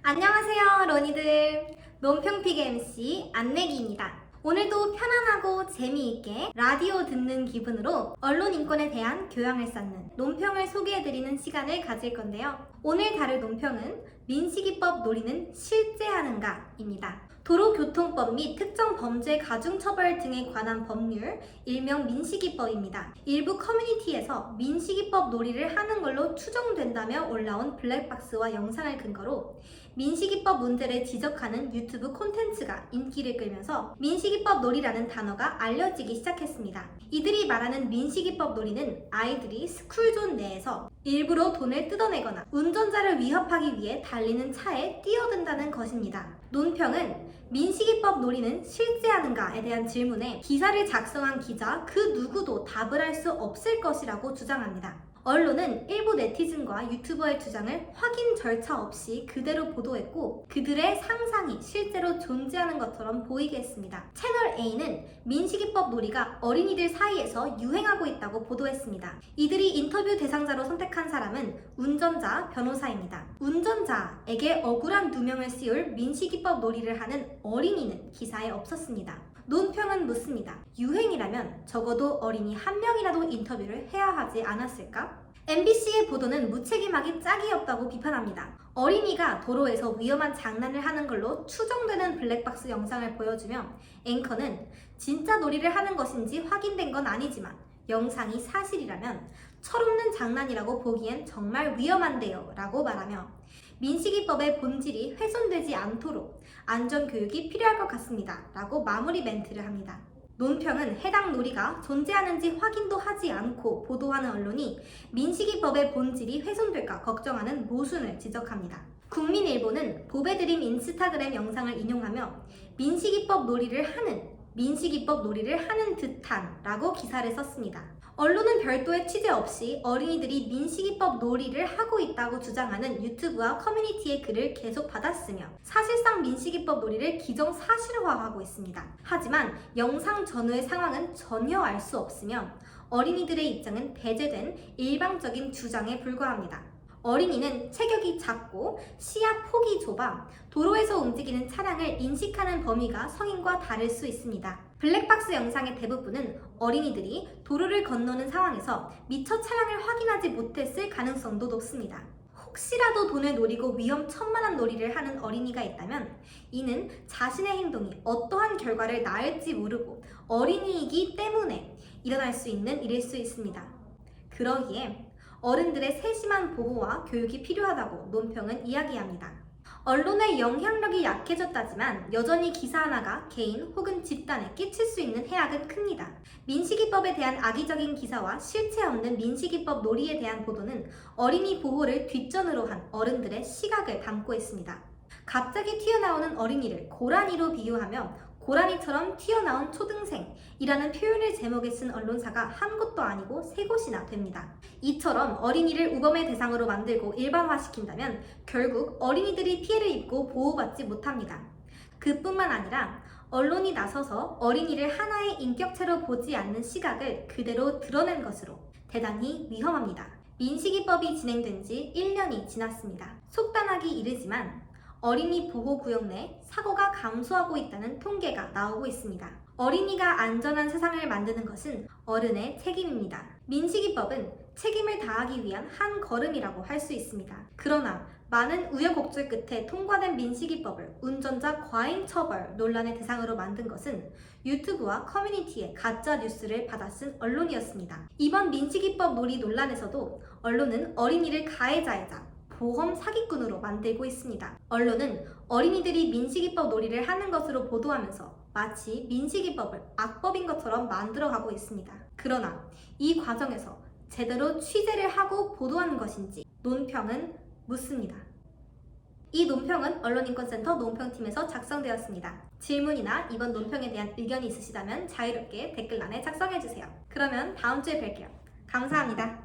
안녕하세요, 로니들. 논평픽 MC 안내기입니다. 오늘도 편안하고 재미있게 라디오 듣는 기분으로 언론 인권에 대한 교양을 쌓는 논평을 소개해드리는 시간을 가질 건데요. 오늘 다룰 논평은 민식이법 논의는 실제하는가입니다. 도로교통법 및 특정 범죄 가중처벌 등에 관한 법률, 일명 민식이법입니다. 일부 커뮤니티에서 민식이법 놀이를 하는 걸로 추정된다며 올라온 블랙박스와 영상을 근거로 민식이법 문제를 지적하는 유튜브 콘텐츠가 인기를 끌면서 민식이법 놀이라는 단어가 알려지기 시작했습니다. 이들이 말하는 민식이법 놀이는 아이들이 스쿨존 내에서 일부러 돈을 뜯어내거나 운전자를 위협하기 위해 달리는 차에 뛰어든다는 것입니다. 논평은 민식이법 놀이는 실제하는가에 대한 질문에 기사를 작성한 기자 그 누구도 답을 할 수 없을 것이라고 주장합니다. 언론은 일부 네티즌과 유튜버의 주장을 확인 절차 없이 그대로 보도했고 그들의 상상이 실제로 존재하는 것처럼 보이게 했습니다. 채널 A는 민식이법 놀이가 어린이들 사이에서 유행하고 있다고 보도했습니다. 이들이 인터뷰 대상자로 선택한 사람은 운전자, 변호사입니다. 운전자에게 억울한 누명을 씌울 민식이법 놀이를 하는 어린이는 기사에 없었습니다. 논평은 묻습니다. 유행이라면 적어도 어린이 한 명이라도 인터뷰를 해야 하지 않았을까? MBC의 보도는 무책임하기 짝이 없다고 비판합니다. 어린이가 도로에서 위험한 장난을 하는 걸로 추정되는 블랙박스 영상을 보여주며 앵커는 진짜 놀이를 하는 것인지 확인된 건 아니지만 영상이 사실이라면 철없는 장난이라고 보기엔 정말 위험한데요 라고 말하며 민식이법의 본질이 훼손되지 않도록 안전교육이 필요할 것 같습니다 라고 마무리 멘트를 합니다. 논평은 해당 놀이가 존재하는지 확인도 하지 않고 보도하는 언론이 민식이법의 본질이 훼손될까 걱정하는 모순을 지적합니다. 국민일보는 보배드림 인스타그램 영상을 인용하며 민식이법 놀이를 하는 듯한 라고 기사를 썼습니다. 언론은 별도의 취재 없이 어린이들이 민식이법 놀이를 하고 있다고 주장하는 유튜브와 커뮤니티의 글을 계속 받았으며 사실상 민식이법 놀이를 기정사실화하고 있습니다. 하지만 영상 전후의 상황은 전혀 알 수 없으며 어린이들의 입장은 배제된 일방적인 주장에 불과합니다. 어린이는 체격이 작고 시야 폭이 좁아 도로에서 움직이는 차량을 인식하는 범위가 성인과 다를 수 있습니다. 블랙박스 영상의 대부분은 어린이들이 도로를 건너는 상황에서 미처 차량을 확인하지 못했을 가능성도 높습니다. 혹시라도 돈을 노리고 위험천만한 놀이를 하는 어린이가 있다면 이는 자신의 행동이 어떠한 결과를 낳을지 모르고 어린이이기 때문에 일어날 수 있는 일일 수 있습니다. 그러기에 어른들의 세심한 보호와 교육이 필요하다고 논평은 이야기합니다. 언론의 영향력이 약해졌다지만 여전히 기사 하나가 개인 혹은 집단에 끼칠 수 있는 해악은 큽니다. 민식이법에 대한 악의적인 기사와 실체 없는 민식이법 놀이에 대한 보도는 어린이 보호를 뒷전으로 한 어른들의 시각을 담고 있습니다. 갑자기 튀어나오는 어린이를 고라니로 비유하며 고라니처럼 튀어나온 초등생이라는 표현을 제목에 쓴 언론사가 한 곳도 아니고 세 곳이나 됩니다. 이처럼 어린이를 우범의 대상으로 만들고 일반화시킨다면 결국 어린이들이 피해를 입고 보호받지 못합니다. 그뿐만 아니라 언론이 나서서 어린이를 하나의 인격체로 보지 않는 시각을 그대로 드러낸 것으로 대단히 위험합니다. 민식이법이 진행된 지 1년이 지났습니다. 속단하기 이르지만 어린이 보호구역 내 사고가 감소하고 있다는 통계가 나오고 있습니다. 어린이가 안전한 세상을 만드는 것은 어른의 책임입니다. 민식이법은 책임을 다하기 위한 한 걸음이라고 할 수 있습니다. 그러나 많은 우여곡절 끝에 통과된 민식이법을 운전자 과잉 처벌 논란의 대상으로 만든 것은 유튜브와 커뮤니티의 가짜 뉴스를 받아쓴 언론이었습니다. 이번 민식이법 놀이 논란에서도 언론은 어린이를 가해자이자 보험 사기꾼으로 만들고 있습니다. 언론은 어린이들이 민식이법 놀이를 하는 것으로 보도하면서 마치 민식이법을 악법인 것처럼 만들어가고 있습니다. 그러나 이 과정에서 제대로 취재를 하고 보도하는 것인지 논평은 묻습니다. 이 논평은 언론인권센터 논평팀에서 작성되었습니다. 질문이나 이번 논평에 대한 의견이 있으시다면 자유롭게 댓글란에 작성해주세요. 그러면 다음 주에 뵐게요. 감사합니다.